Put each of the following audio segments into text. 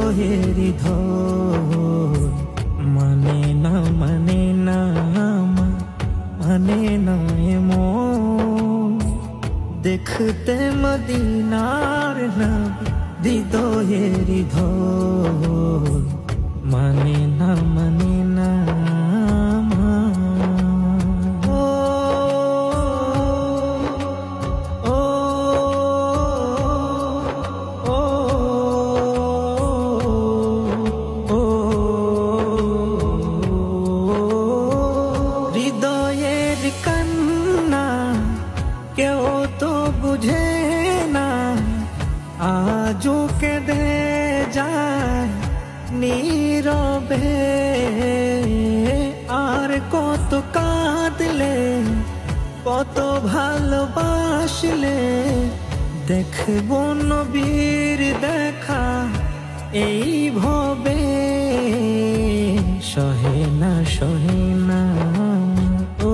হৃদয়ের ধন মানে না মানে না মানে না মন দেখতে মদিনার নবী হৃদয়ের ধন মানে না মানে না হৃদয়ের কান্না কেউ তো বুঝে না আজও কেঁদে যায় নীরবে আর কত কাঁদলে কত ভালোবাসলে দেখব নবীর দেখা এই ভবে সহে না সহে না ও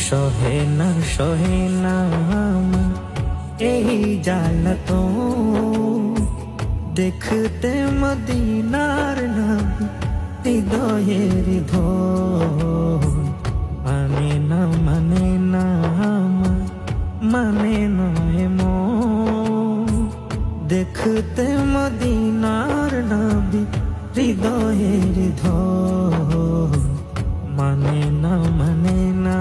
সহে না সহে না এই জ্বালাতন দেখতে মদিনার নবী হৃদয়ের ধন মানে না মানে না মানে নয় মন দেখতে মদিনার নবী হৃদয়ের ধন মানে না মানে না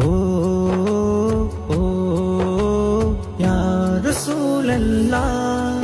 ও ও ইয়া রাসূলুল্লাহ